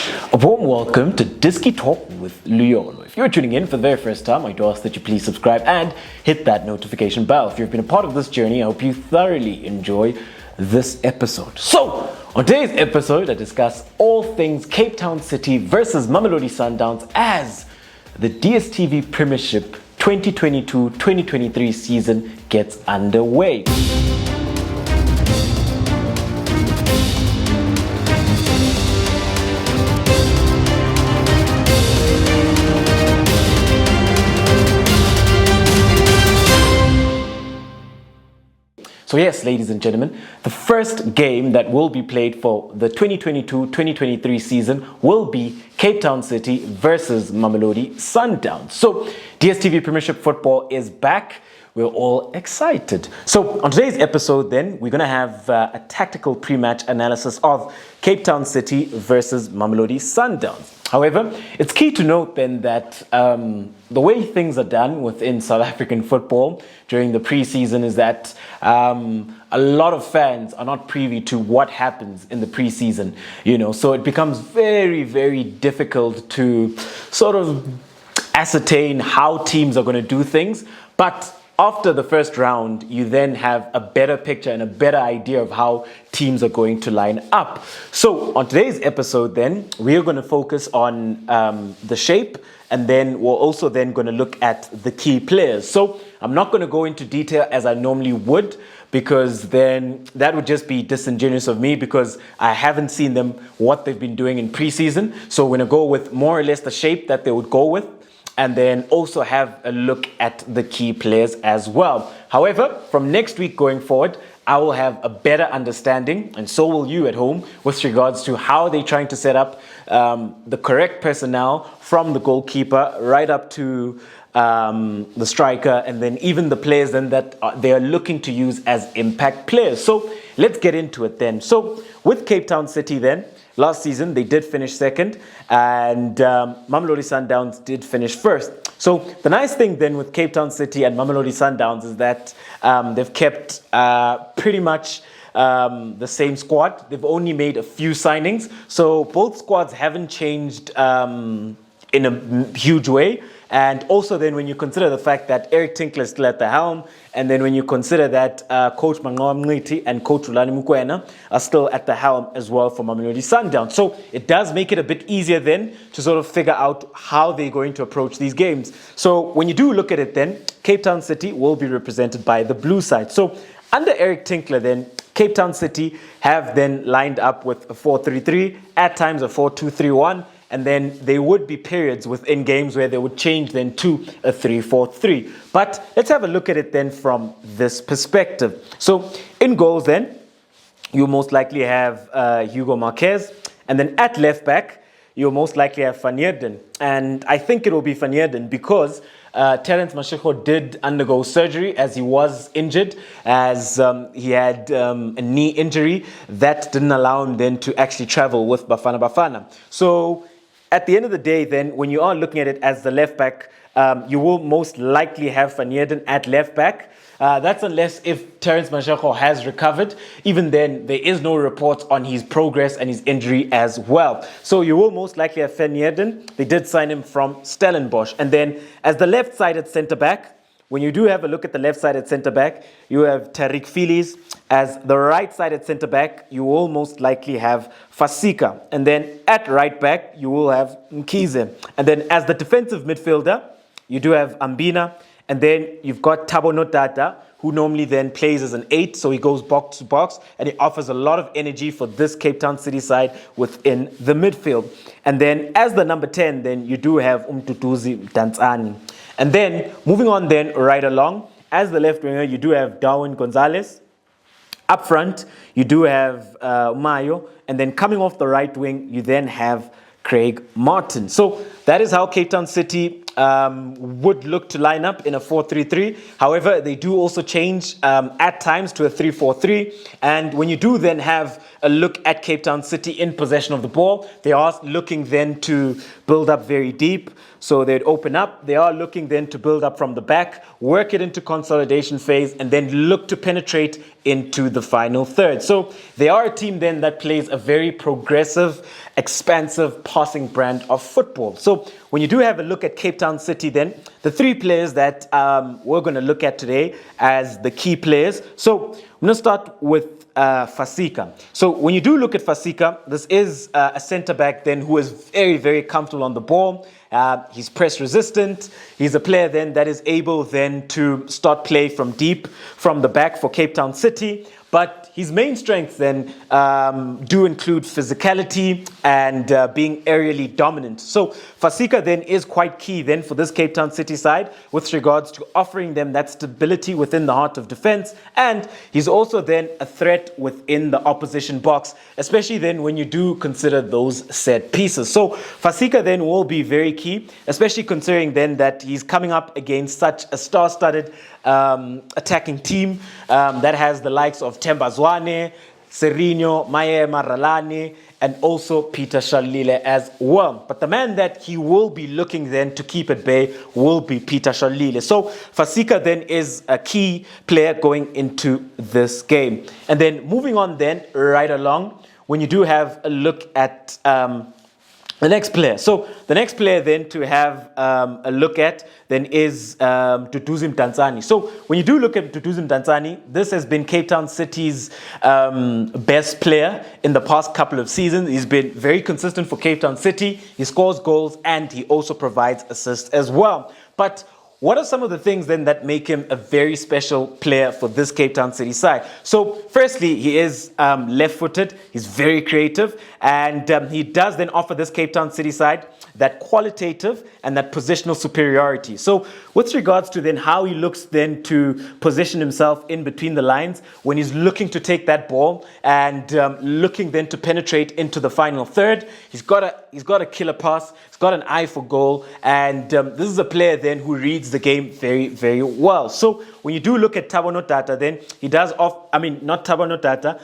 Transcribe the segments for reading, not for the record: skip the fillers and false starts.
A warm welcome to Disky Talk with Luyolo. If you're tuning in for the very first time, I do ask that you please subscribe and hit that notification bell. If you've been a part of this journey, I hope you thoroughly enjoy this episode. So, on today's episode, I discuss all things Cape Town City versus Mamelodi Sundowns as the Dstv Premiership 2022-2023 season gets underway. So yes, ladies and gentlemen, the first game that will be played for the 2022-2023 season will be Cape Town City versus Mamelodi Sundowns. So Dstv Premiership football is back. We're all excited. So on today's episode then, we're going to have a tactical pre-match analysis of Cape Town City versus Mamelodi Sundowns. However, it's key to note then that the way things are done within South African football during the pre-season is that a lot of fans are not privy to what happens in the pre-season, so it becomes very, very difficult to sort of ascertain how teams are going to do things. But after the first round, you then have a better picture and a better idea of how teams are going to line up. So on today's episode then, we are going to focus on the shape, and then we're also then going to look at the key players. So I'm not going to go into detail as I normally would, because then that would just be disingenuous of me, because I haven't seen them, what they've been doing in preseason. So we're going to go with more or less the shape that they would go with, and then also have a look at the key players as well. However, from next week going forward, I will have a better understanding, and so will you at home, with regards to how they're trying to set up the correct personnel, from the goalkeeper right up to the striker, and then even the players then that they are looking to use as impact players. So let's get into it then. So with Cape Town City then, last season, they did finish second, and Mamelodi Sundowns did finish first. So the nice thing then with Cape Town City and Mamelodi Sundowns is that they've kept pretty much the same squad. They've only made a few signings. So both squads haven't changed in a huge way. And also then when you consider the fact that Eric Tinkler is still at the helm, and then when you consider that Coach Mangawa Mngiti and Coach Ulani Mukwena are still at the helm as well for Mamelodi Sundowns. So it does make it a bit easier then to sort of figure out how they're going to approach these games. So when you do look at it then, Cape Town City will be represented by the blue side. So under Eric Tinkler then, Cape Town City have then lined up with a 4-3-3, at times a 4-2-3-1, and then there would be periods within games where they would change then to a 3-4-3. But let's have a look at it then from this perspective. So in goals then, you most likely have Hugo Marquez. And then at left back, you'll most likely have Van Heerden. And I think it will be Van Heerden because Terence Mashego did undergo surgery as he was injured, as he had a knee injury that didn't allow him then to actually travel with Bafana Bafana. So at the end of the day then, when you are looking at it as the left back, you will most likely have Van Heerden at left back. That's unless if Terence Mashego has recovered. Even then, there is no report on his progress and his injury as well. So you will most likely have Van Heerden. They did sign him from Stellenbosch. And then as the left-sided centre-back, when you do have a look at the left-sided centre-back, you have Tariq Phillies. As the right-sided centre-back, you will most likely have Fasika. And then at right-back, you will have Mkhize. And then as the defensive midfielder, you do have Ambina. And then you've got Thabo Notata, who normally then plays as an 8, so he goes box to box, and he offers a lot of energy for this Cape Town City side within the midfield. And then as the number 10, then you do have Mdantsane. And then moving on then right along, as the left winger, you do have Darwin Gonzalez. Up front, you do have Mayo, and then coming off the right wing, you then have Craig Martin. So that is how Cape Town City would look to line up in a 4-3-3. However, they do also change at times to a 3-4-3. And when you do then have a look at Cape Town City in possession of the ball, they are looking then to build up very deep. So they'd open up. They are looking then to build up from the back, work it into consolidation phase, and then look to penetrate into the final third. So they are a team then that plays a very progressive, expansive passing brand of football. So when you do have a look at Cape Town City then, the three players that we're going to look at today as the key players. So I'm going to start with Fasika. So when you do look at Fasika, this is a centre-back then who is very, very comfortable on the ball. He's press resistant. He's a player then that is able then to start play from deep, from the back for Cape Town City. But his main strengths then do include physicality and being aerially dominant. So Fasika then is quite key then for this Cape Town City side with regards to offering them that stability within the heart of defense. And he's also then a threat within the opposition box, especially then when you do consider those set pieces. So Fasika then will be very key, especially considering then that he's coming up against such a star-studded attacking team that has the likes of Timbazwani, Serino, Maema Ralani, and also Peter Shalile as well. But the man that he will be looking then to keep at bay will be Peter Shalile. So Fasika then is a key player going into this game. And then moving on then right along, when you do have a look at the next player. So the next player then to have a look at then is Zim Tanzani. So when you do look at Zim Tanzani, this has been Cape Town City's best player in the past couple of seasons. He's been very consistent for Cape Town City. He scores goals and he also provides assists as well. But what are some of the things then that make him a very special player for this Cape Town City side? So firstly, he is left-footed. He's very creative. And he does then offer this Cape Town City side that qualitative and that positional superiority. So with regards to then how he looks then to position himself in between the lines when he's looking to take that ball and looking then to penetrate into the final third, he's got a killer pass. He's got an eye for goal. And this is a player then who reads the game very, very well. So when you do look at Thabo Notata, then he does not Thabo Notata,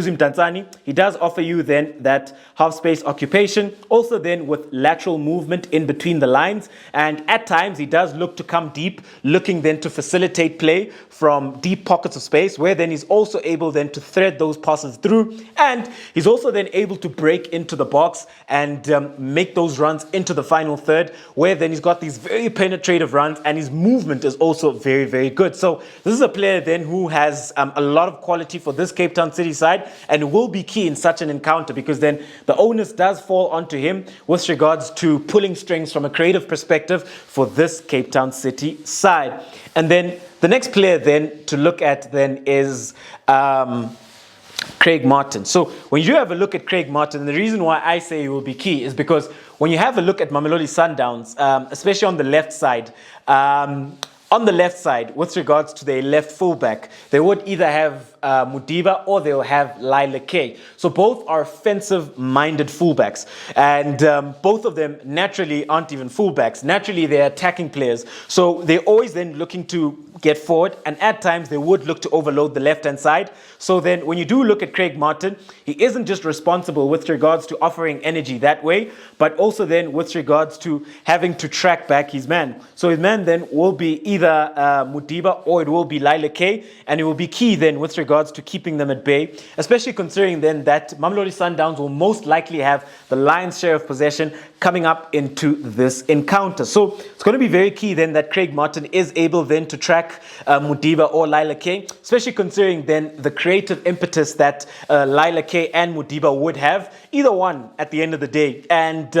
Zim Tanzani, he does offer you then that half space occupation, also then with lateral movement in between the lines. And at times he does look to come deep, looking then to facilitate play from deep pockets of space, where then he's also able then to thread those passes through. And he's also then able to break into the box and make those runs into the final third, where then he's got these very penetrative runs and his movement is also very, very good. So this is a player then who has a lot of quality for this Cape Town City side and will be key in such an encounter, because then the onus does fall onto him with regards to pulling strings from a creative perspective for this Cape Town City side. And then the next player then to look at then is Craig Martin. So when you do have a look at Craig Martin, the reason why I say he will be key is because when you have a look at Mamelodi Sundowns, especially on the left side, with regards to their left fullback, they would either have Mudiba or they'll have Laila K. So both are offensive-minded fullbacks. And both of them naturally aren't even fullbacks. Naturally, they're attacking players. So they're always then looking to get forward. And at times, they would look to overload the left-hand side. So then when you do look at Craig Martin, he isn't just responsible with regards to offering energy that way, but also then with regards to having to track back his man. So his man then will be either Mudiba or it will be Laila K. And it will be key then with regards to keeping them at bay, especially considering then that Mamelodi Sundowns will most likely have the lion's share of possession coming up into this encounter. So it's going to be very key then that Craig Martin is able then to track Mudiba or Laila K, especially considering then the creative impetus that Laila K and Mudiba would have, either one at the end of the day. And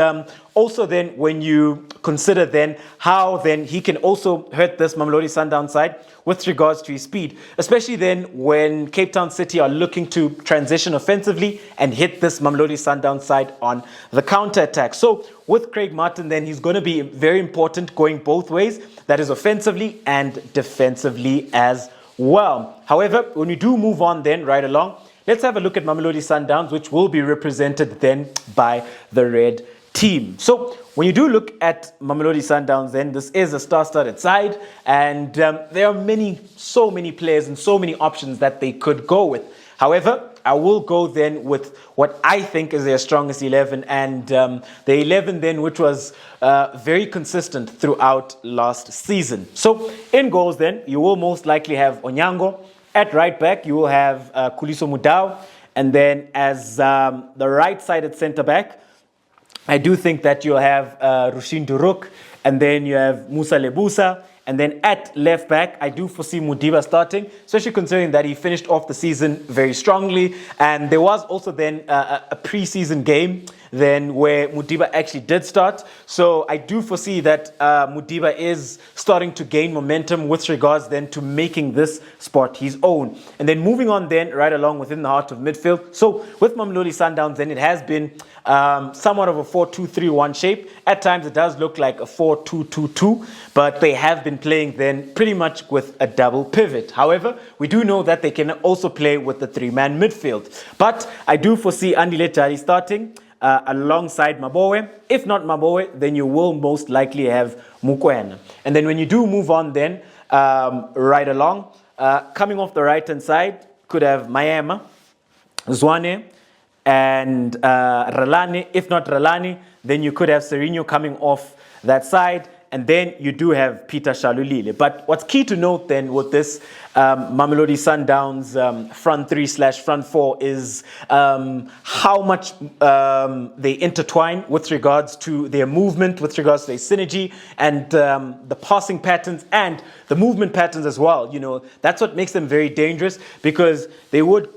also then when you consider then how then he can also hurt this Mamelodi Sundowns side with regards to his speed, especially then when Cape Town City are looking to transition offensively and hit this Mamelodi Sundowns side on the counter-attack. So with Craig Martin then, he's going to be very important going both ways, that is offensively and defensively as well. However, when we do move on then right along, let's have a look at Mamelodi Sundowns, which will be represented then by the red team. So when you do look at Mamelodi Sundowns, then this is a star-studded side, and there are so many players and so many options that they could go with. However, I will go then with what I think is their strongest 11, and the 11 then which was very consistent throughout last season. So in goals then, you will most likely have Onyango. At right back, you will have Khuliso Mudau, and then as the right-sided centre-back, I do think that you'll have Rushin Duruk, and then you have Musa Lebusa. And then at left back, I do foresee Mudiba starting, especially considering that he finished off the season very strongly. And there was also then a pre-season game then where Mudiba actually did start. So I do foresee that Mudiba is starting to gain momentum with regards then to making this spot his own. And then moving on then right along within the heart of midfield. So with Mamelodi Sundowns then it has been somewhat of a 4-2-3-1 shape. At times it does look like a 4-2-2-2, but they have been playing then pretty much with a double pivot. However, we do know that they can also play with the three-man midfield. But I do foresee Andile Jali starting alongside Mabowe. If not Mabowe, then you will most likely have Mukwena. And then when you do move on then, right along, coming off the right-hand side, could have Mayema, Zwane, and Ralani. If not Ralani, then you could have Serino coming off that side. And then you do have Peter Shalulile. But what's key to note then with this Mamelodi Sundowns front 3/front 4 is how much they intertwine with regards to their movement, with regards to their synergy, and the passing patterns and the movement patterns as well. You know, that's what makes them very dangerous, because they would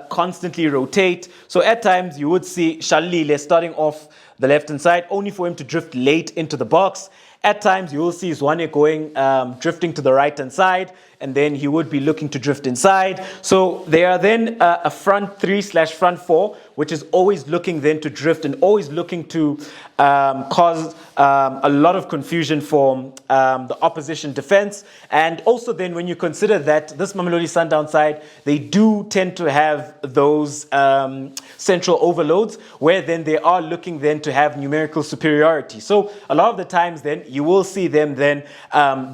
constantly rotate. So at times you would see Shalulile starting off the left-hand side, only for him to drift late into the box. At times, you will see Zwane going, drifting to the right-hand side, and then he would be looking to drift inside. So they are then a front 3/front 4, which is always looking then to drift and always looking to cause a lot of confusion for the opposition defense. And also then when you consider that this Mamelodi Sundowns side, they do tend to have those central overloads, where then they are looking then to have numerical superiority. So a lot of the times then you will see them then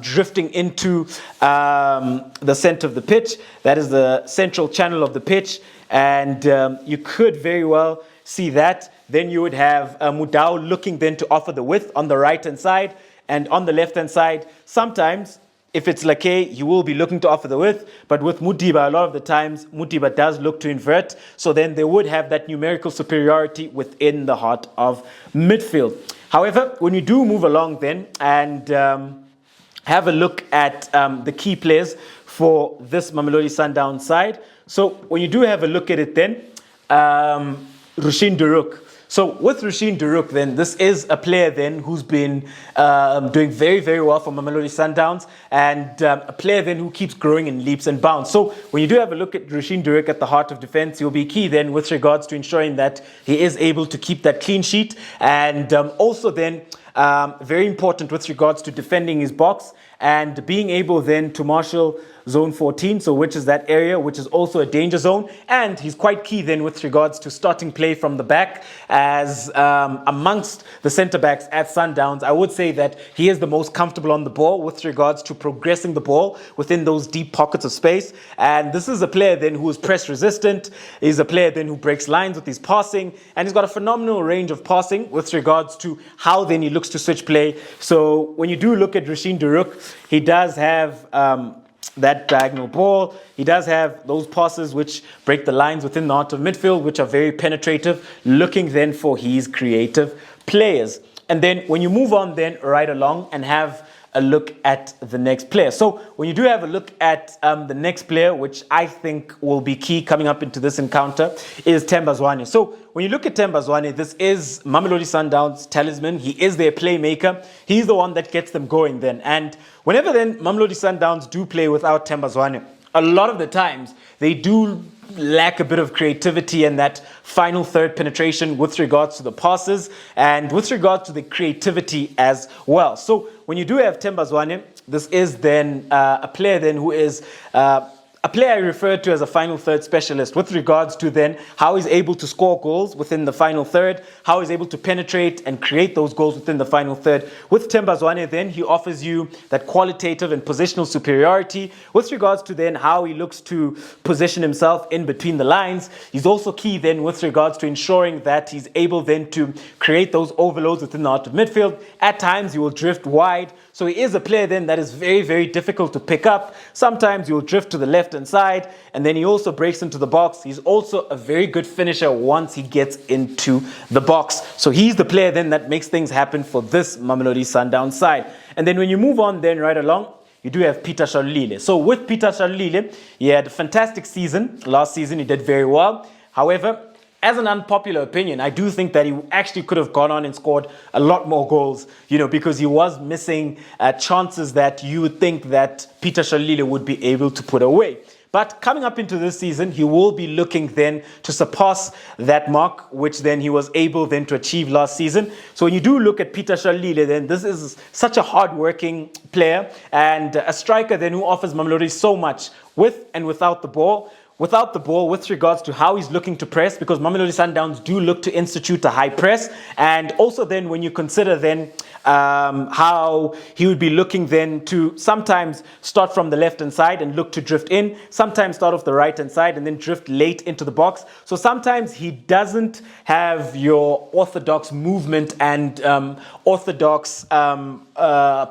drifting into the center of the pitch. That is the central channel of the pitch. And you could very well see that. Then you would have Mudau looking then to offer the width on the right-hand side. And on the left-hand side, sometimes, if it's Lake, you will be looking to offer the width. But with Mudiba, a lot of the times, Mudiba does look to invert. So then they would have that numerical superiority within the heart of midfield. However, when you do move along then and have a look at the key players for this Mamelodi Sundowns side. So when you do have a look at it then, Rushin Duruk. So with Rushin Duruk then, this is a player then who's been doing very, very well for Mamelodi Sundowns, and a player then who keeps growing in leaps and bounds. So when you do have a look at Rushin Duruk at the heart of defense, he'll be key then with regards to ensuring that he is able to keep that clean sheet, and also then very important with regards to defending his box and being able then to marshal zone 14, so which is that area which is also a danger zone. And he's quite key then with regards to starting play from the back, as amongst the centre backs at Sundowns, I would say that he is the most comfortable on the ball with regards to progressing the ball within those deep pockets of space. And this is a player then who is press resistant. He's a player then who breaks lines with his passing, and he's got a phenomenal range of passing with regards to how then he looks to switch play. So when you do look at Rushin Duruk, he does have that diagonal ball. He does have those passes which break the lines within the heart of midfield, which are very penetrative, looking then for his creative players. And then when you move on then right along and have a look at the next player. So when you do have a look at the next player, which I think will be key coming up into this encounter, is Timbazwani. So when you look at Timbazwani, this is Mamelodi Sundowns' talisman. He is their playmaker. He's the one that gets them going then. And whenever then Mamelodi Sundowns do play without Timbazwani, a lot of the times they do lack a bit of creativity and that final third penetration with regards to the passes and with regards to the creativity as well. So when you do have Timbazwani, this is then a player then who is a player I referred to as a final third specialist with regards to then how he's able to score goals within the final third, how he's able to penetrate and create those goals within the final third. With Timbazwani then, he offers you that qualitative and positional superiority. With regards to then how he looks to position himself in between the lines, he's also key then with regards to ensuring that he's able then to create those overloads within the heart of midfield. At times, he will drift wide. So he is a player then that is very, very difficult to pick up. Sometimes he will drift to the left-hand side, and then he also breaks into the box. He's also a very good finisher once he gets into the box. So he's the player then that makes things happen for this Mamelodi Sundowns side. And then when you move on then right along, you do have Peter Shalulile. So with Peter Shalulile, he had a fantastic season. Last season, he did very well. However, as an unpopular opinion, I do think that he actually could have gone on and scored a lot more goals, because he was missing chances that you would think that Peter Shalulile would be able to put away. But coming up into this season, he will be looking then to surpass that mark, which then he was able then to achieve last season. So when you do look at Peter Shalulile, then this is such a hard-working player and a striker then who offers Mamelodi so much with and without the ball. Without the ball, with regards to how he's looking to press, because Mamelodi Sundowns do look to institute a high press. And also then when you consider then how he would be looking then to sometimes start from the left-hand side and look to drift in, sometimes start off the right-hand side and then drift late into the box. So sometimes he doesn't have your orthodox movement and orthodox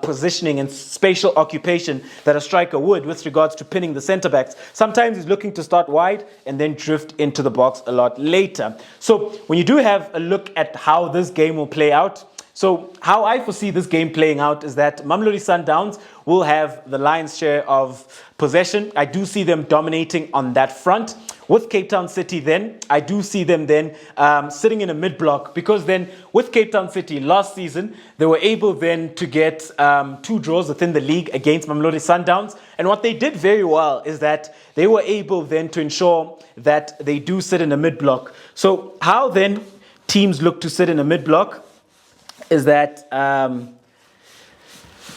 positioning and spatial occupation that a striker would with regards to pinning the centre-backs. Sometimes he's looking to start wide and then drift into the box a lot later. So when you do have a look at how this game will play out, so how I foresee this game playing out is that Mamelodi Sundowns will have the lion's share of possession. I do see them dominating on that front. With Cape Town City then, I do see them then sitting in a mid-block, because then with Cape Town City last season, they were able then to get 2 draws within the league against Mamelodi Sundowns. And what they did very well is that they were able then to ensure that they do sit in a mid-block. So how then teams look to sit in a mid-block is that,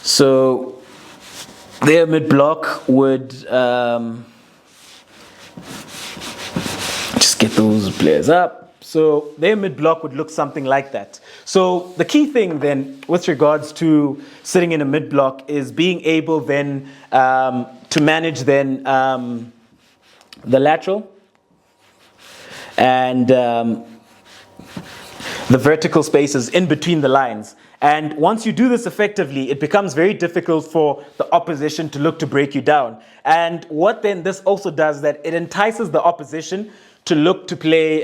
so their mid-block would, just get those players up. So their mid-block would look something like that. So the key thing then with regards to sitting in a mid-block is being able then to manage then the lateral and the vertical spaces in between the lines. And once you do this effectively, it becomes very difficult for the opposition to look to break you down. And what then this also does is that it entices the opposition to look to play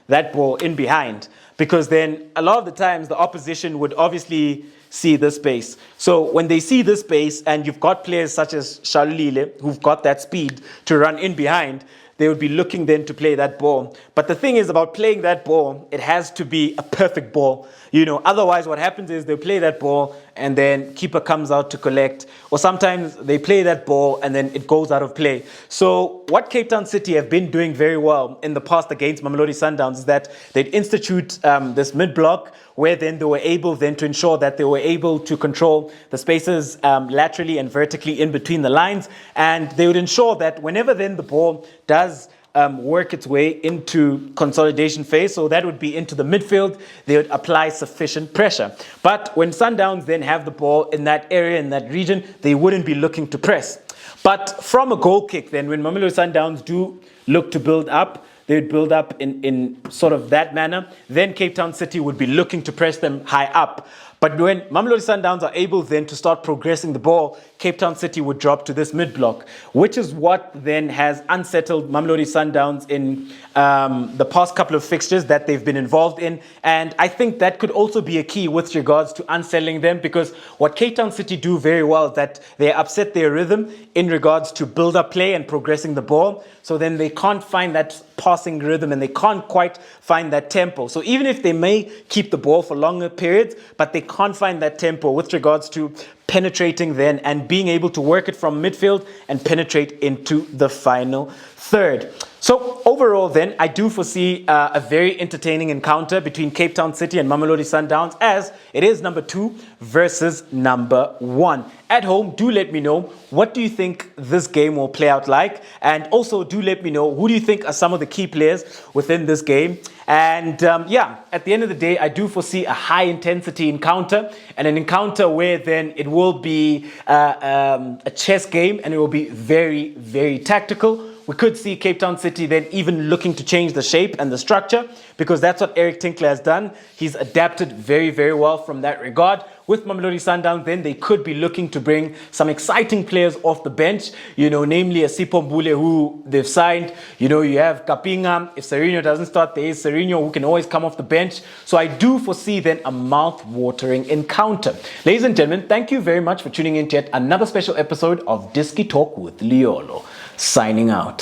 that ball in behind. Because then a lot of the times the opposition would obviously see this space. So when they see this space and you've got players such as Shalulile who've got that speed to run in behind, they would be looking then to play that ball. But the thing is about playing that ball, it has to be a perfect ball. Otherwise what happens is they play that ball and then keeper comes out to collect. Or sometimes they play that ball and then it goes out of play. So what Cape Town City have been doing very well in the past against Mamelodi Sundowns is that they'd institute this mid-block, where then they were able then to ensure that they were able to control the spaces laterally and vertically in between the lines. And they would ensure that whenever then the ball does work its way into consolidation phase, so that would be into the midfield, they would apply sufficient pressure. But when Sundowns then have the ball in that area, in that region, they wouldn't be looking to press. But from a goal kick then, when Mamelodi Sundowns do look to build up, they would build up in sort of that manner. Then Cape Town City would be looking to press them high up. But when Mamelodi Sundowns are able then to start progressing the ball, Cape Town City would drop to this mid-block, which is what then has unsettled Mamelodi Sundowns in the past couple of fixtures that they've been involved in. And I think that could also be a key with regards to unsettling them, because what Cape Town City do very well is that they upset their rhythm in regards to build-up play and progressing the ball. So then they can't find that passing rhythm and they can't quite find that tempo. So even if they may keep the ball for longer periods, but they can't find that tempo with regards to penetrating then and being able to work it from midfield and penetrate into the final third. So overall then, I do foresee a very entertaining encounter between Cape Town City and Mamelodi Sundowns, as it is number 2 versus number 1. At home, do let me know, what do you think this game will play out like? And also do let me know, who do you think are some of the key players within this game? And yeah, at the end of the day, I do foresee a high intensity encounter, and an encounter where then it will be a chess game, and it will be very, very tactical. We could see Cape Town City then even looking to change the shape and the structure, because that's what Eric Tinkler has done. He's adapted very, very well from that regard. With Mamelodi Sundowns, then they could be looking to bring some exciting players off the bench, namely a Sipho Mbule, who they've signed. You have Kapinga. If Serino doesn't start, there is Serino, who can always come off the bench. So I do foresee then a mouth-watering encounter. Ladies and gentlemen, thank you very much for tuning in to yet another special episode of Diski Talk with Liolo. Signing out.